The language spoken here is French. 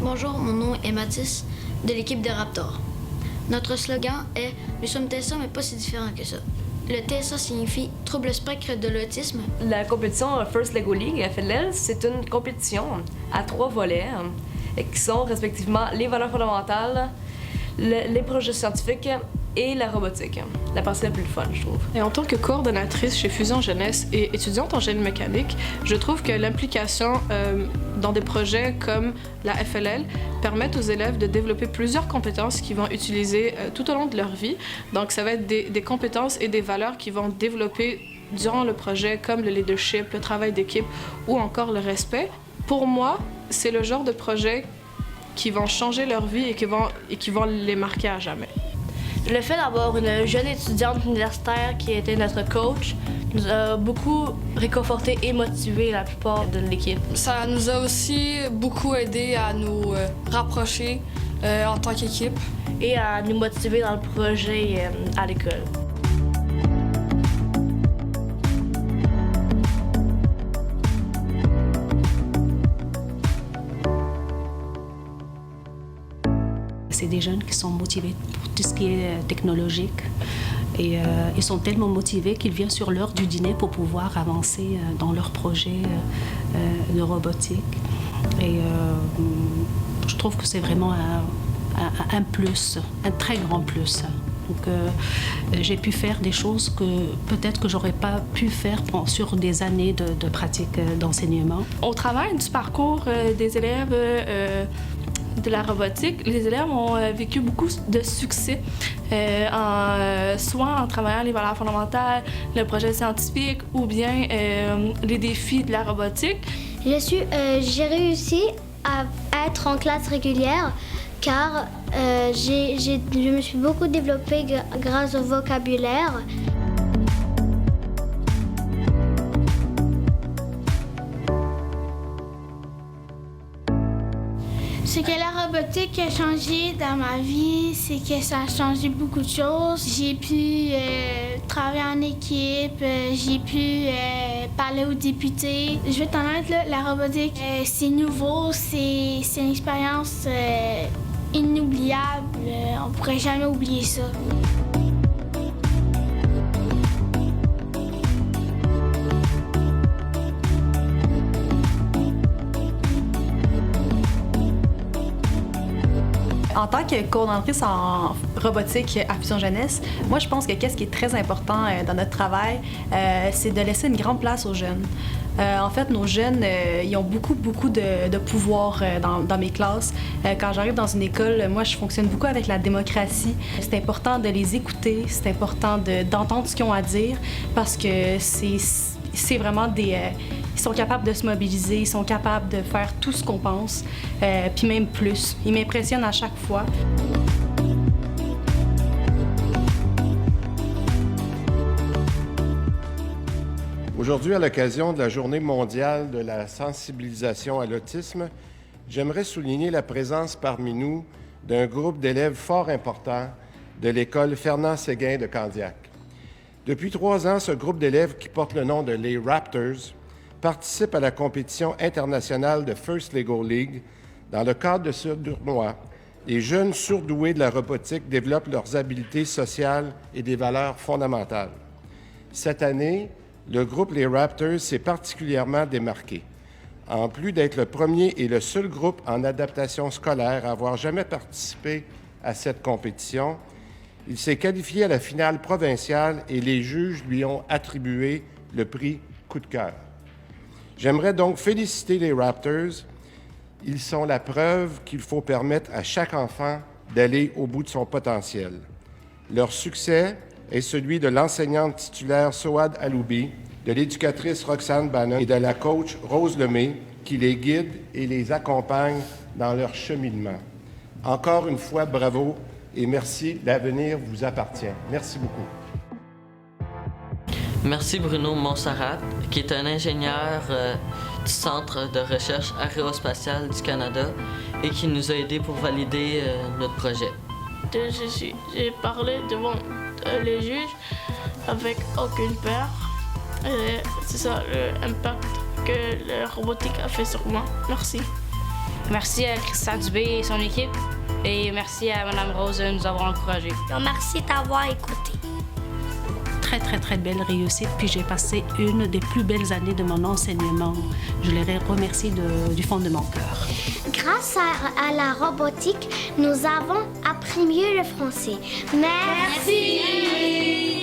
Bonjour, mon nom est Mathis de l'équipe des Raptors. Notre slogan est « Nous sommes TSA, mais pas si différents que ça ». Le TSA signifie « Trouble spectre de l'autisme ». La compétition First Lego League, FLL, c'est une compétition à 3 volets qui sont respectivement les valeurs fondamentales, les projets scientifiques et la robotique. La partie la plus fun, je trouve. Et en tant que coordonnatrice chez Fusion Jeunesse et étudiante en génie mécanique, je trouve que l'implication dans des projets comme la FLL permettent aux élèves de développer plusieurs compétences qu'ils vont utiliser tout au long de leur vie. Donc, ça va être des compétences et des valeurs qu'ils vont développer durant le projet, comme le leadership, le travail d'équipe ou encore le respect. Pour moi, c'est le genre de projet qui vont changer leur vie et qui vont les marquer à jamais. Le fait d'avoir une jeune étudiante universitaire qui était notre coach nous a beaucoup réconfortés et motivés la plupart de l'équipe. Ça nous a aussi beaucoup aidé à nous rapprocher en tant qu'équipe. Et à nous motiver dans le projet à l'école. C'est des jeunes qui sont motivés pour tout ce qui est technologique. Et ils sont tellement motivés qu'ils viennent sur l'heure du dîner pour pouvoir avancer dans leur projet de robotique. Et je trouve que c'est vraiment un plus, un très grand plus. Donc, j'ai pu faire des choses que peut-être que j'aurais pas pu faire sur des années de pratique d'enseignement. Au travail du parcours des élèves de la robotique, les élèves ont vécu beaucoup de succès, soit en travaillant les valeurs fondamentales, le projet scientifique ou bien les défis de la robotique. J'ai réussi à être en classe régulière car je me suis beaucoup développée grâce au vocabulaire. Ce que la robotique a changé dans ma vie, c'est que ça a changé beaucoup de choses. J'ai pu travailler en équipe, j'ai pu parler aux députés. Je vais être honnête, là, la robotique, c'est nouveau, c'est une expérience inoubliable. On pourrait jamais oublier ça. En tant que coordonnatrice en robotique à Fusion Jeunesse, moi, je pense que qu'est-ce qui est très important dans notre travail, c'est de laisser une grande place aux jeunes. En fait, nos jeunes, ils ont beaucoup de pouvoir dans mes classes. Quand j'arrive dans une école, moi, je fonctionne beaucoup avec la démocratie. C'est important de les écouter, c'est important d'entendre ce qu'ils ont à dire parce que c'est vraiment ils sont capables de se mobiliser, ils sont capables de faire tout ce qu'on pense, puis même plus. Ils m'impressionnent à chaque fois. Aujourd'hui, à l'occasion de la Journée mondiale de la sensibilisation à l'autisme, j'aimerais souligner la présence parmi nous d'un groupe d'élèves fort important de l'école Fernand-Séguin de Candiac. Depuis 3 ans, ce groupe d'élèves qui porte le nom de les Raptors participe à la compétition internationale de First Lego League. Dans le cadre de ce tournoi, les jeunes surdoués de la robotique développent leurs habiletés sociales et des valeurs fondamentales. Cette année, le groupe Les Raptors s'est particulièrement démarqué. En plus d'être le premier et le seul groupe en adaptation scolaire à avoir jamais participé à cette compétition, il s'est qualifié à la finale provinciale et les juges lui ont attribué le prix Coup de cœur. J'aimerais donc féliciter les Raptors. Ils sont la preuve qu'il faut permettre à chaque enfant d'aller au bout de son potentiel. Leur succès est celui de l'enseignante titulaire Soad Aloubi, de l'éducatrice Roxane Bannon et de la coach Rose Lemay, qui les guide et les accompagne dans leur cheminement. Encore une fois, bravo et merci. L'avenir vous appartient. Merci beaucoup. Merci Bruno Monserrat, qui est un ingénieur du Centre de recherche aérospatiale du Canada et qui nous a aidés pour valider notre projet. J'ai parlé devant les juges avec aucune peur. C'est ça l'impact que la robotique a fait sur moi. Merci. Merci à Christian Dubé et son équipe. Et merci à Mme Rose de nous avoir encouragés. Merci d'avoir écouté. Très, très, très belle réussite. Puis j'ai passé une des plus belles années de mon enseignement. Je les remercie du fond de mon cœur. Grâce à la robotique, nous avons appris mieux le français. Merci.